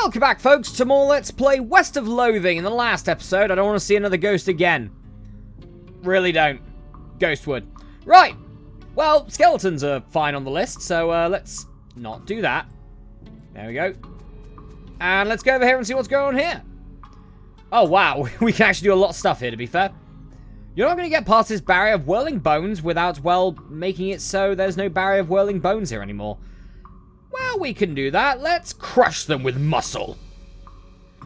Welcome back, folks, to more Let's Play West of Loathing. In the last episode, I don't want to see another ghost again. Really don't. Ghostwood. Right. Well, skeletons are fine on the list, so let's not do that. There we go. And let's go over here and see what's going on here. Oh, wow. We can actually do a lot of stuff here, to be fair. You're not going to get past this barrier of whirling bones without, well, making it so there's no barrier of whirling bones here anymore. Well, we can do that. Let's crush them with muscle.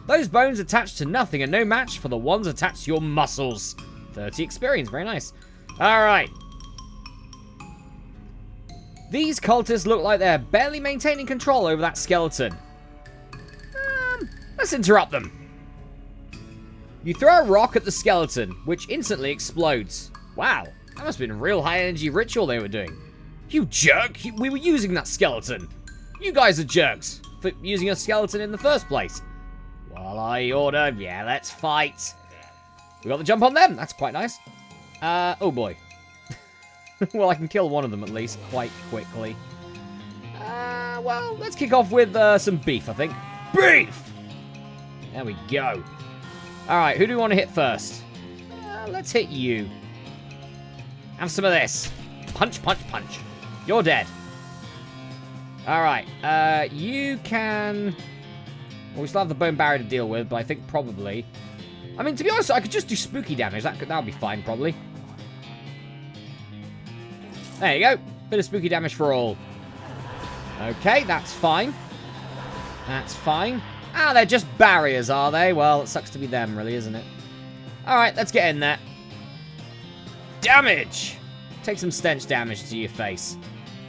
Those bones attached to nothing are no match for the ones attached to your muscles. 30 experience. Very nice. Alright. These cultists look like they're barely maintaining control over that skeleton. Let's interrupt them. You throw a rock at the skeleton, which instantly explodes. Wow. That must have been a real high-energy ritual they were doing. You jerk. We were using that skeleton. You guys are jerks for using a skeleton in the first place. Well, I order. Yeah, let's fight. We got the jump on them. That's quite nice. Oh boy. Well, I can kill one of them at least quite quickly. Well, let's kick off with some beef, I think. Beef! There we go. Alright, who do we want to hit first? Let's hit you. Have some of this. Punch, punch, punch. You're dead. Alright, you can... Well, we still have the bone barrier to deal with, but I think probably... I mean, to be honest, I could just do spooky damage. That would be fine, probably. There you go. Bit of spooky damage for all. Okay, that's fine. That's fine. Ah, they're just barriers, are they? Well, it sucks to be them, really, isn't it? Alright, let's get in there. Damage! Take some stench damage to your face.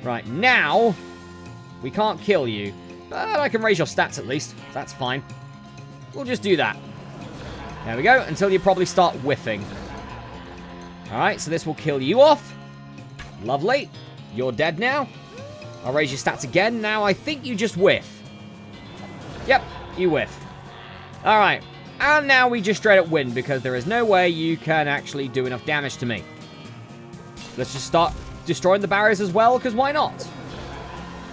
Right, now... We can't kill you, but I can raise your stats at least. That's fine. We'll just do that. There we go, until you probably start whiffing. Alright, so this will kill you off. Lovely. You're dead now. I'll raise your stats again. Now I think you just whiff. Yep, you whiff. Alright, and now we just straight up win, because there is no way you can actually do enough damage to me. Let's just start destroying the barriers as well, because why not?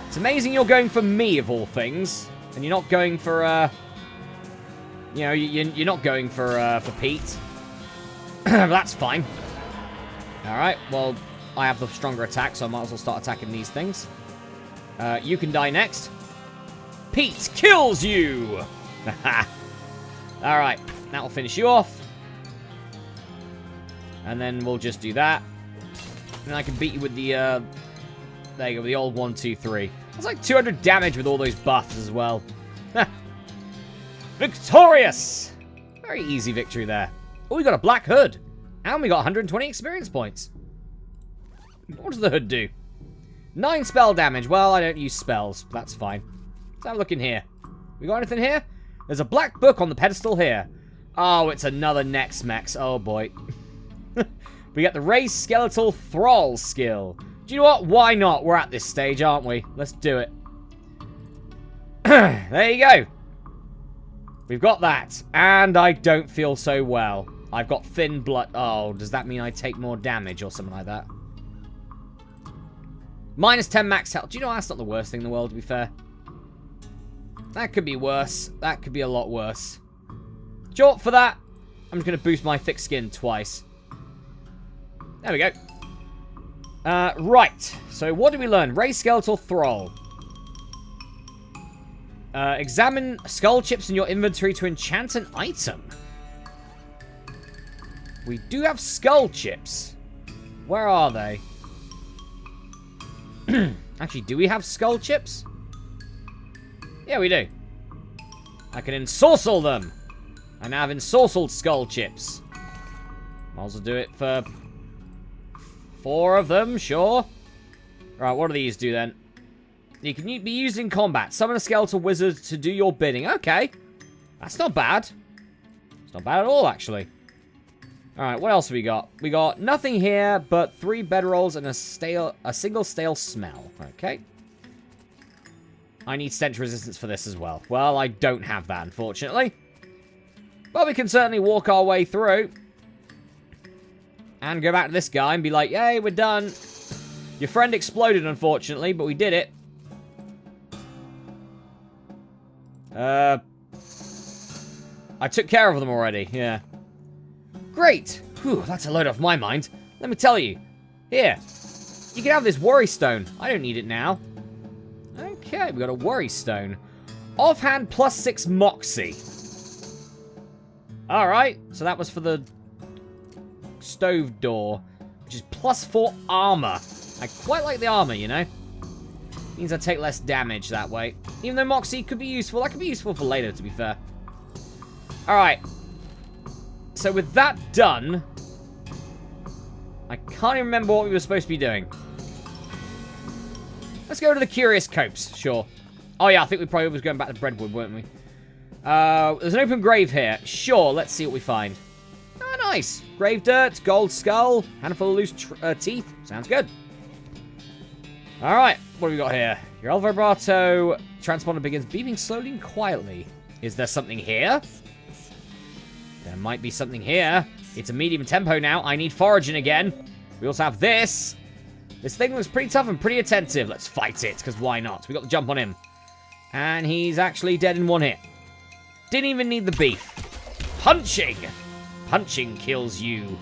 It's amazing you're going for me, of all things, and you're not going for, you know, you're not going for Pete. But that's fine. Alright, well, I have the stronger attack, so I might as well start attacking these things. You can die next. Pete kills you! Alright, that will finish you off. And then we'll just do that. And I can beat you with the, there you go, with the old 1, 2, 3. That's like 200 damage with all those buffs as well. Victorious! Very easy victory there. Oh, we got a black hood. And we got 120 experience points. What does the hood do? 9 spell damage. Well, I don't use spells. But that's fine. Let's have a look in here. We got anything here? There's a black book on the pedestal here. Oh, it's another Nex Mex. Oh, boy. We got the Raised Skeletal Thrall skill. Do you know what? Why not? We're at this stage, aren't we? Let's do it. There you go. We've got that. And I don't feel so well. I've got thin blood. Oh, does that mean I take more damage or something like that? Minus 10 max health. Do you know that's not the worst thing in the world, to be fair? That could be worse. That could be a lot worse. Short for that. I'm just going to boost my thick skin twice. There we go. Right. So what did we learn? Raised Skeletal Thrall. Examine skull chips in your inventory to enchant an item. We do have skull chips. Where are they? Actually, do we have skull chips? Yeah, we do. I can ensorcel them. I now have ensorcelled skull chips. Might as well do it for 4 of them, sure. Right, what do these do then? You can be used in combat. Summon a skeletal wizard to do your bidding. Okay. That's not bad. It's not bad at all, actually. Alright, what else have we got? We got nothing here, but 3 bedrolls and a single stale smell. Okay. I need stench resistance for this as well. Well, I don't have that, unfortunately. But we can certainly walk our way through. And go back to this guy and be like, yay, we're done. Your friend exploded, unfortunately, but we did it. I took care of them already, yeah. Great! Whew, that's a load off my mind. Let me tell you. Here. You can have this worry stone. I don't need it now. Okay, we got a worry stone. Offhand +6 moxie. Alright, so that was for the stove door, which is +4 armor. I quite like the armor, you know. Means I take less damage that way. Even though moxie could be useful. That could be useful for later, to be fair. Alright. So with that done, I can't even remember what we were supposed to be doing. Let's go to the Curious Copse, sure. Oh yeah, I think we probably was going back to Breadwood, weren't we? There's an open grave here. Sure, let's see what we find. Oh, nice. Grave dirt, gold skull, handful of loose teeth. Sounds good. Alright, what have we got here? Your El Vibrato transponder begins beeping slowly and quietly. Is there something here? There might be something here. It's a medium tempo now. I need foraging again. We also have this. This thing looks pretty tough and pretty attentive. Let's fight it, because why not? We got the jump on him. And he's actually dead in one hit. Didn't even need the beef. Punching! Punching kills you.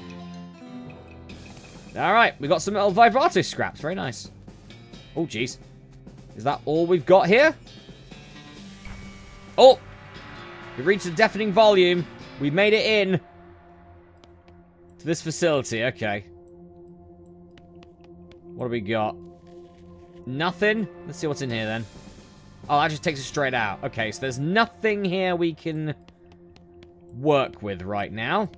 Alright, we got some El Vibrato scraps. Very nice. Oh, jeez. Is that all we've got here? Oh! We reached a deafening volume. We made it in. To this facility. Okay. What do we got? Nothing? Let's see what's in here, then. Oh, that just takes us straight out. Okay, so there's nothing here we can work with right now.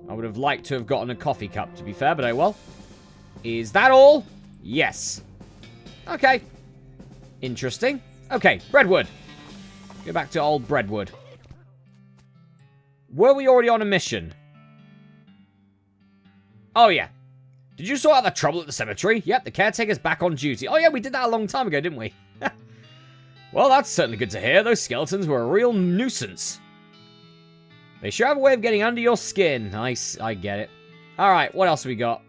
I would have liked to have gotten a coffee cup, to be fair, but oh well. Is that all? Yes. Okay. Interesting. Okay, Breadwood. Go back to old Breadwood. Were we already on a mission? Oh, yeah. Did you sort out the trouble at the cemetery? Yep, the caretaker's back on duty. Oh, yeah, we did that a long time ago, didn't we? Well, that's certainly good to hear. Those skeletons were a real nuisance. They sure have a way of getting under your skin. Nice, I get it. Alright, what else have we got?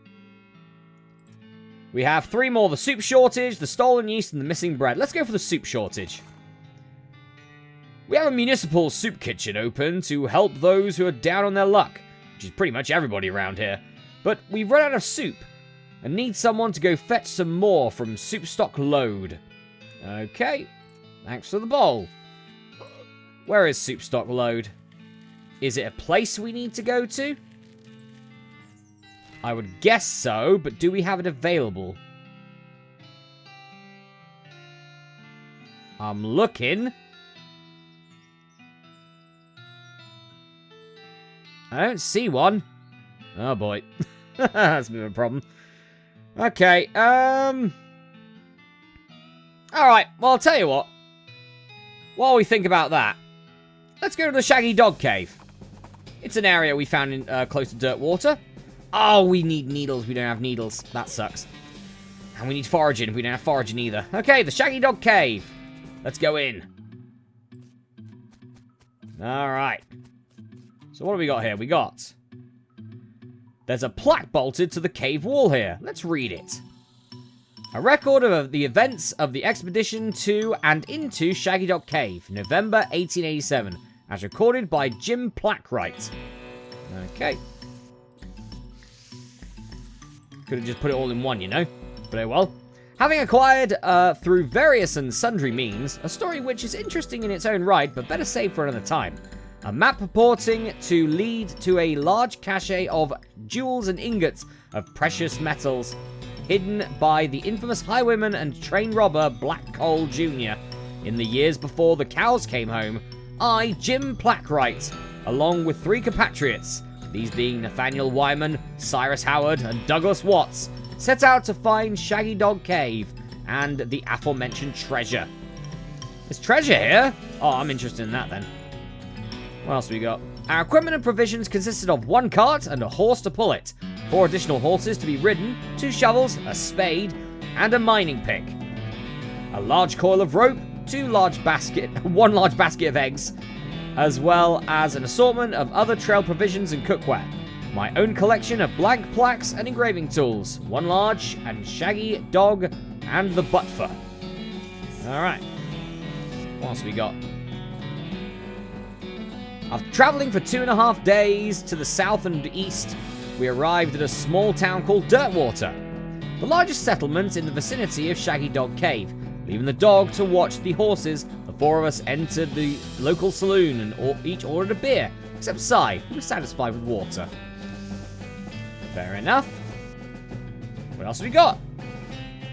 We have 3 more. The soup shortage, the stolen yeast, and the missing bread. Let's go for the soup shortage. We have a municipal soup kitchen open to help those who are down on their luck, which is pretty much everybody around here. But we've run out of soup and need someone to go fetch some more from Soup Stock Load. Okay, thanks for the bowl. Where is Soup Stock Load? Is it a place we need to go to? I would guess so, but do we have it available? I'm looking. I don't see one. Oh boy. That's a bit of a problem. Okay, alright, well, I'll tell you what. While we think about that, let's go to the Shaggy Dog Cave. It's an area we found in close to dirt water. Oh, we need needles. We don't have needles. That sucks. And we need foraging. We don't have foraging either. Okay, the Shaggy Dog Cave. Let's go in. Alright. So what have we got here? We got... There's a plaque bolted to the cave wall here. Let's read it. A record of the events of the expedition to and into Shaggy Dog Cave, November 1887, as recorded by Jim Plackwright. Okay. Could have just put it all in one, you know. But oh well. Having acquired, through various and sundry means, a story which is interesting in its own right, but better saved for another time. A map purporting to lead to a large cache of jewels and ingots of precious metals, hidden by the infamous highwayman and train robber Black Coal Jr. in the years before the cows came home. I, Jim Plackwright, along with 3 compatriots, these being Nathaniel Wyman, Cyrus Howard, and Douglas Watts, set out to find Shaggy Dog Cave and the aforementioned treasure. There's treasure here? Oh, I'm interested in that then. What else we got? Our equipment and provisions consisted of 1 cart and a horse to pull it, 4 additional horses to be ridden, 2 shovels, a spade, and a mining pick. A large coil of rope, 1 large basket of eggs, as well as an assortment of other trail provisions and cookware. My own collection of blank plaques and engraving tools, 1 large and Shaggy Dog and the Butfer. Alright. What else we got? After traveling for 2.5 days to the south and east, we arrived at a small town called Dirtwater, the largest settlement in the vicinity of Shaggy Dog Cave. Leaving the dog to watch the horses, the four of us entered the local saloon and each ordered a beer, except Sai, who was satisfied with water. Fair enough. What else have we got?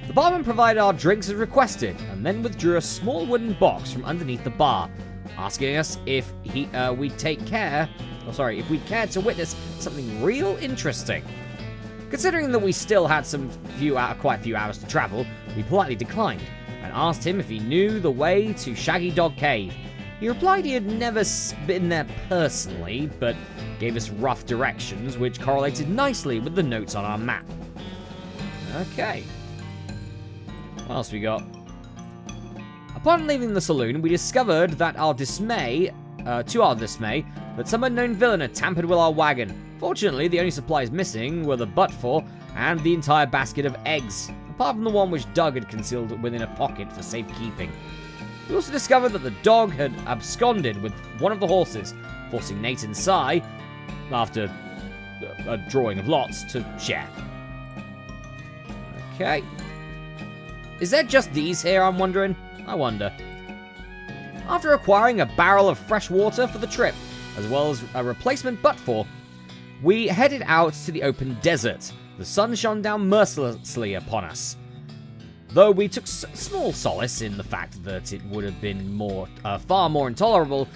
The barman provided our drinks as requested, and then withdrew a small wooden box from underneath the bar, asking us if we'd cared to witness something real interesting. Considering that we still had quite a few hours to travel, we politely declined, and asked him if he knew the way to Shaggy Dog Cave. He replied he had never been there personally, but gave us rough directions, which correlated nicely with the notes on our map. Okay. What else we got? Upon leaving the saloon, we discovered that to our dismay, that some unknown villain had tampered with our wagon. Fortunately, the only supplies missing were the butt-for and the entire basket of eggs, apart from the one which Doug had concealed within a pocket for safekeeping. We also discovered that the dog had absconded with one of the horses, forcing Nate and Sai, after a drawing of lots, to share. Okay. Is there just these here, I'm wondering? I wonder. After acquiring a barrel of fresh water for the trip, as well as a replacement butt-for, we headed out to the open desert. The sun shone down mercilessly upon us, though we took small solace in the fact that it would have been far more intolerable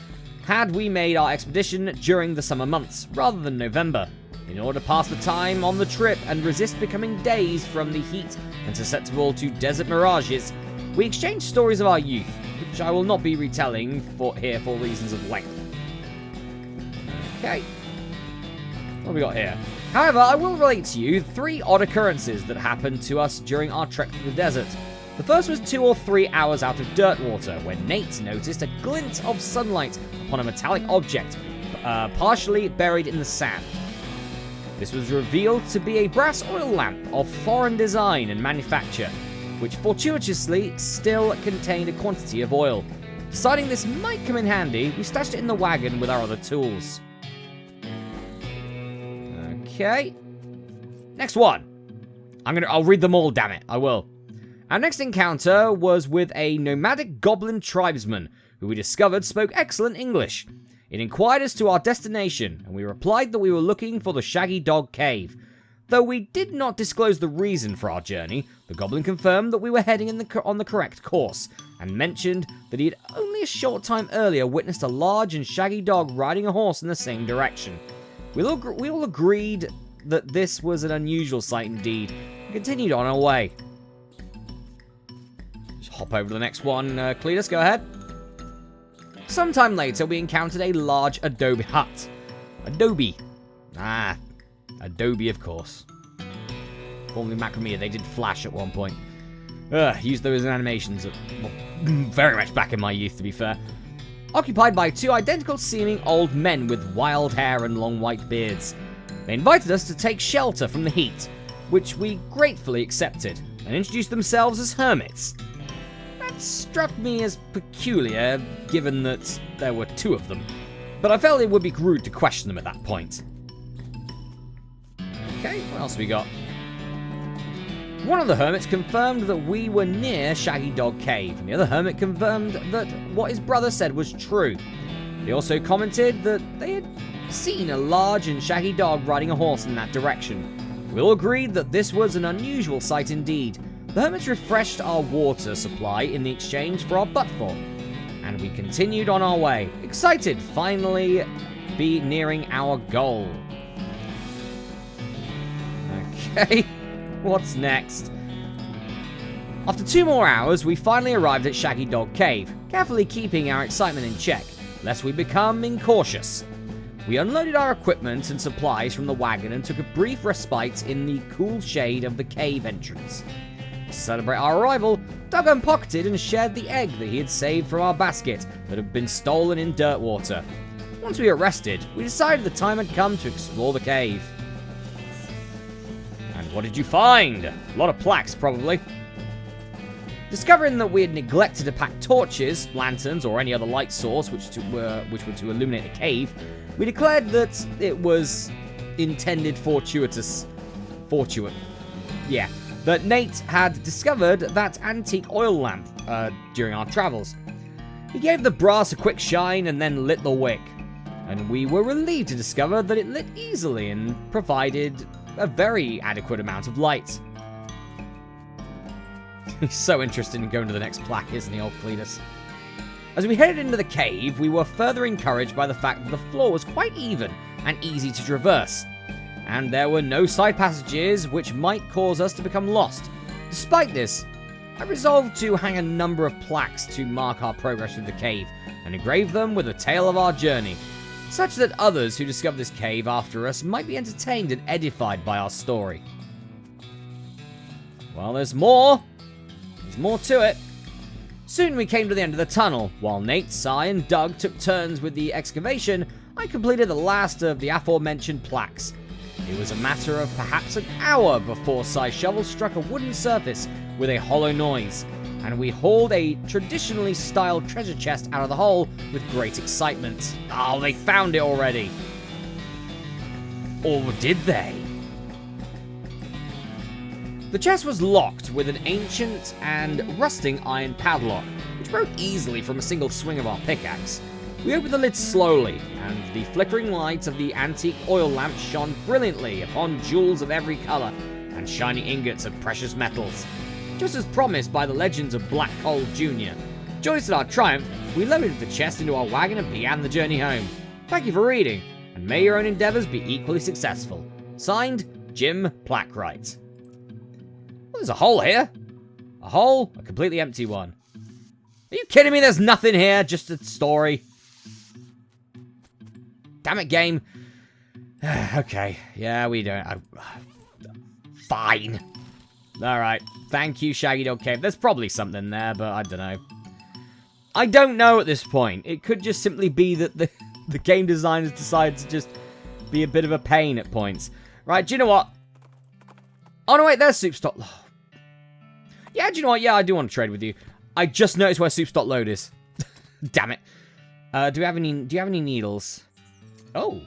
had we made our expedition during the summer months, rather than November. In order to pass the time on the trip and resist becoming dazed from the heat and susceptible to desert mirages, we exchanged stories of our youth, which I will not be retelling here for reasons of length. Okay. What have we got here? However, I will relate to you 3 odd occurrences that happened to us during our trek through the desert. The first was 2 or 3 hours out of Dirtwater, when Nate noticed a glint of sunlight upon a metallic object, partially buried in the sand. This was revealed to be a brass oil lamp of foreign design and manufacture, which fortuitously still contained a quantity of oil. Deciding this might come in handy, we stashed it in the wagon with our other tools. Okay. Next one. I'll read them all, damn it. I will. Our next encounter was with a nomadic goblin tribesman, who we discovered spoke excellent English. It inquired as to our destination, and we replied that we were looking for the Shaggy Dog Cave. Though we did not disclose the reason for our journey, the goblin confirmed that we were heading on the correct course, and mentioned that he had only a short time earlier witnessed a large and shaggy dog riding a horse in the same direction. We all agreed that this was an unusual sight indeed, and continued on our way. Just hop over to the next one, Cletus, go ahead. Sometime later, we encountered a large adobe hut. Adobe, of course. Formerly Macromia, they did Flash at one point. Used those in animations very much back in my youth, to be fair. Occupied by 2 identical-seeming old men with wild hair and long white beards. They invited us to take shelter from the heat, which we gratefully accepted, and introduced themselves as hermits. That struck me as peculiar, given that there were 2 of them, but I felt it would be rude to question them at that point. Okay, what else we got? One of the hermits confirmed that we were near Shaggy Dog Cave, and the other hermit confirmed that what his brother said was true. They also commented that they had seen a large and shaggy dog riding a horse in that direction. We all agreed that this was an unusual sight indeed. The hermits refreshed our water supply in the exchange for our butt-for, and we continued on our way, excited finally be nearing our goal. Okay. What's next? After 2 more hours, we finally arrived at Shaggy Dog Cave, carefully keeping our excitement in check, lest we become incautious. We unloaded our equipment and supplies from the wagon and took a brief respite in the cool shade of the cave entrance. To celebrate our arrival, Doug unpocketed and shared the egg that he had saved from our basket that had been stolen in Dirtwater. Once we were rested, we decided the time had come to explore the cave. And what did you find? A lot of plaques, probably. Discovering that we had neglected to pack torches, lanterns, or any other light source which were to illuminate the cave, we declared that it was intended that Nate had discovered that antique oil lamp during our travels. He gave the brass a quick shine and then lit the wick, and we were relieved to discover that it lit easily and provided a very adequate amount of light. He's so interested in going to the next plaque, isn't he, old Cletus? As we headed into the cave, we were further encouraged by the fact that the floor was quite even and easy to traverse, and there were no side passages which might cause us to become lost. Despite this, I resolved to hang a number of plaques to mark our progress through the cave and engrave them with the tale of our journey, such that others who discover this cave after us might be entertained and edified by our story. Well, there's more. There's more to it. Soon we came to the end of the tunnel. While Nate, Cy, and Doug took turns with the excavation, I completed the last of the aforementioned plaques. It was a matter of perhaps an hour before Cy's shovel struck a wooden surface with a hollow noise, and we hauled a traditionally styled treasure chest out of the hole with great excitement. Oh, they found it already! Or did they? The chest was locked with an ancient and rusting iron padlock, which broke easily from a single swing of our pickaxe. We opened the lid slowly, and the flickering light of the antique oil lamp shone brilliantly upon jewels of every colour and shiny ingots of precious metals. Just as promised by the legends of Black Coal Jr. Joyous at our triumph, we loaded the chest into our wagon and began the journey home. Thank you for reading, and may your own endeavours be equally successful. Signed, Jim Plackwright. Well, there's a hole here. A hole, a completely empty one. Are you kidding me? There's nothing here, just a story. Damn it, game. Okay, yeah, we don't. Fine. Alright, thank you, Shaggy Dog Cave. There's probably something there, but I don't know. I don't know at this point. It could just simply be that the game designers decided to just be a bit of a pain at points. Right, do you know what? Oh, no, wait, there's Soupstock. Yeah, do you know what? Yeah, I do want to trade with you. I just noticed where Soupstock Load is. Damn it. Do you have any needles? Oh.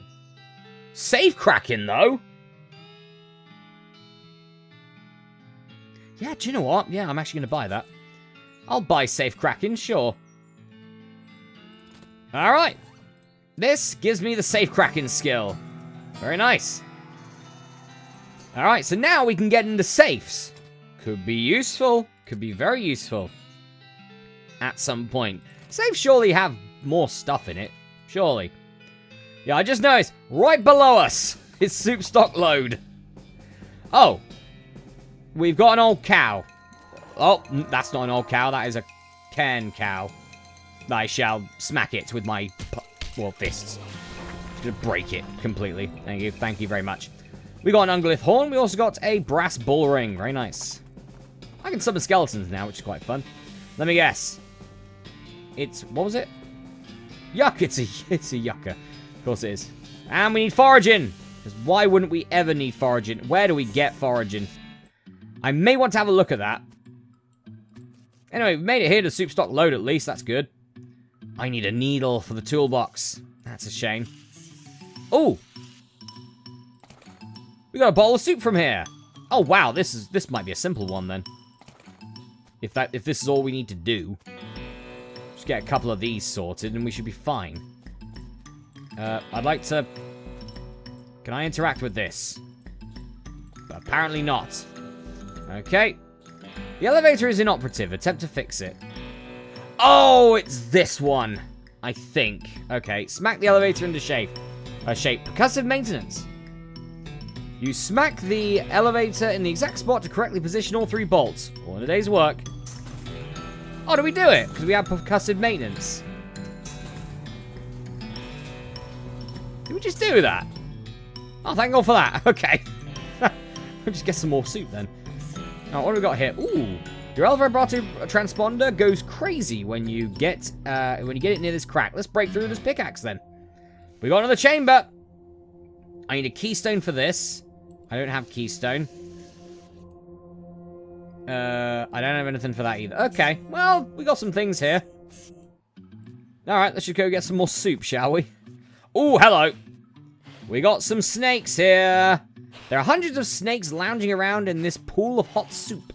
Safe cracking, though. Yeah, do you know what? Yeah, I'm actually going to buy that. I'll buy safe cracking, sure. Alright. This gives me the safe cracking skill. Very nice. Alright, so now we can get into safes. Could be useful. Could be very useful. At some point. Safes surely have more stuff in it. Surely. Yeah, I just noticed. Right below us is Soupstock Load. Oh. We've got an old cow. Oh, that's not an old cow. That is a cairn cow. I shall smack it with my, fists. Just gonna break it completely. Thank you. Thank you very much. We got an unglyph horn. We also got a brass bull ring. Very nice. I can summon skeletons now, which is quite fun. Let me guess. It's, what was it? Yuck. It's a yucca. Of course it is. And we need foraging. Because why wouldn't we ever need foraging? Where do we get foraging? I may want to have a look at that. Anyway, we made it here to Soupstock Load at least. That's good. I need a needle for the toolbox. That's a shame. Oh! We got a bowl of soup from here. Oh, wow. This might be a simple one, then. If this is all we need to do. Just get a couple of these sorted, and we should be fine. I'd like to... Can I interact with this? But apparently not. Okay. The elevator is inoperative. Attempt to fix it. Oh, it's this one. I think. Okay. Smack the elevator into shape. Percussive maintenance. You smack the elevator in the exact spot to correctly position all 3 bolts. All in a day's work. Oh, did we do it? Because we have percussive maintenance. Did we just do that? Oh, thank God for that. Okay. We'll just get some more soup then. Oh, what do we got here? Ooh. Your elevator transponder goes crazy when you get it near this crack. Let's break through this pickaxe then. We got another chamber. I need a keystone for this. I don't have keystone. I don't have anything for that either. Okay, well, we got some things here. Alright, let's just go get some more soup, shall we? Oh, hello. We got some snakes here. There are hundreds of snakes lounging around in this pool of hot soup.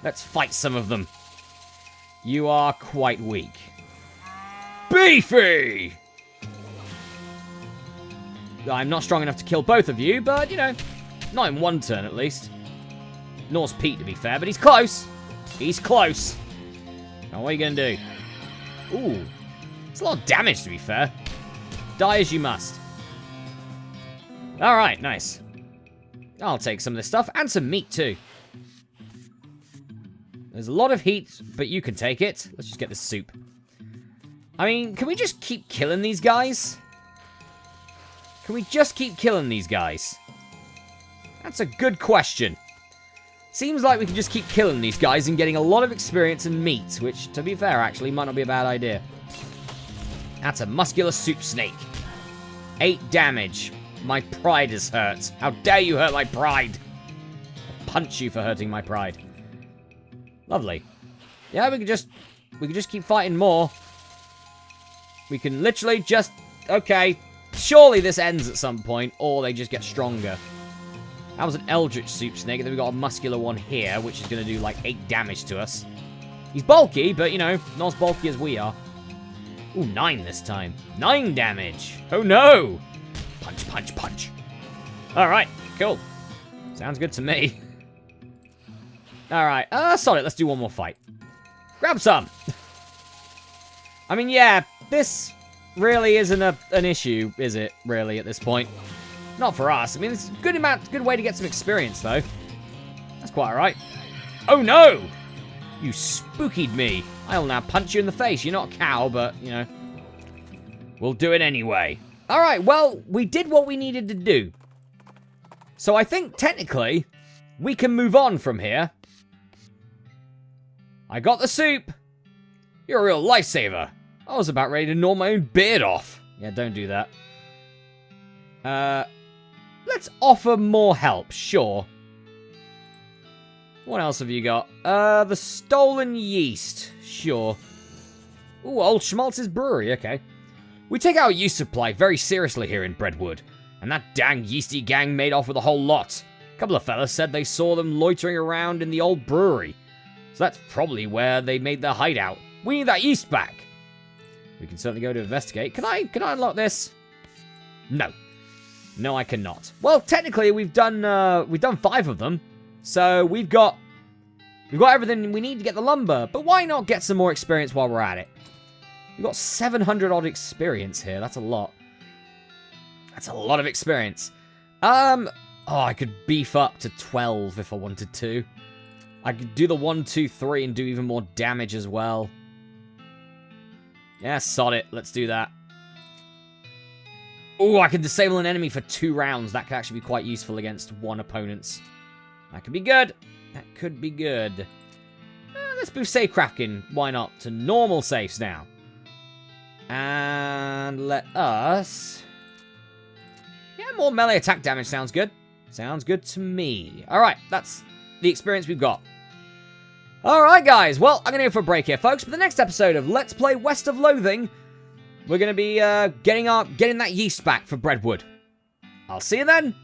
Let's fight some of them. You are quite weak. Beefy! I'm not strong enough to kill both of you, but, you know, not in one turn at least. Nor's Pete, to be fair, but he's close. He's close. Now, what are you going to do? Ooh. It's a lot of damage, to be fair. Die as you must. Alright, nice. I'll take some of this stuff, and some meat, too. There's a lot of heat, but you can take it. Let's just get the soup. I mean, can we just keep killing these guys? Can we just keep killing these guys? That's a good question. Seems like we can just keep killing these guys and getting a lot of experience and meat, which, to be fair, actually, might not be a bad idea. That's a muscular soup snake. 8 damage. My pride is hurt. How dare you hurt my pride? I'll punch you for hurting my pride. Lovely. Yeah, we can just keep fighting more. We can literally just... Okay. Surely this ends at some point, or they just get stronger. That was an eldritch soup snake, and then we got a muscular one here, which is going to do like 8 damage to us. He's bulky, but, you know, not as bulky as we are. Ooh, 9 this time. 9 damage. Oh, no. Punch, punch, punch. Alright, cool. Sounds good to me. Alright, solid. Let's do one more fight. Grab some. I mean, yeah, this really isn't an issue, is it, really, at this point? Not for us. I mean, it's a good way to get some experience, though. That's quite alright. Oh, no! You spookied me. I'll now punch you in the face. You're not a cow, but, you know. We'll do it anyway. Alright, well, we did what we needed to do. So I think, technically, we can move on from here. I got the soup. You're a real lifesaver. I was about ready to gnaw my own beard off. Yeah, don't do that. Let's offer more help, sure. What else have you got? The stolen yeast. Sure. Ooh, Old Schmaltz's brewery, okay. We take our yeast supply very seriously here in Breadwood, and that dang yeasty gang made off with a whole lot. A couple of fellas said they saw them loitering around in the old brewery, so that's probably where they made their hideout. We need that yeast back. We can certainly go to investigate. Can I unlock this? No. No, I cannot. Well, technically, we've done 5 of them, so we've got everything we need to get the lumber. But why not get some more experience while we're at it? We've got 700 odd experience here. That's a lot. That's a lot of experience. Oh, I could beef up to 12 if I wanted to. I could do the 1, 2, 3 and do even more damage as well. Yeah, sod it. Let's do that. Oh, I can disable an enemy for 2 rounds. That could actually be quite useful against one opponent's. That could be good. That could be good. Let's boost safe crafting. Why not? To normal safes now. And let us... Yeah, more melee attack damage sounds good. Sounds good to me. Alright, that's the experience we've got. Alright, guys. Well, I'm going to go for a break here, folks. But the next episode of Let's Play West of Loathing, we're going to be getting that yeast back for Breadwood. I'll see you then.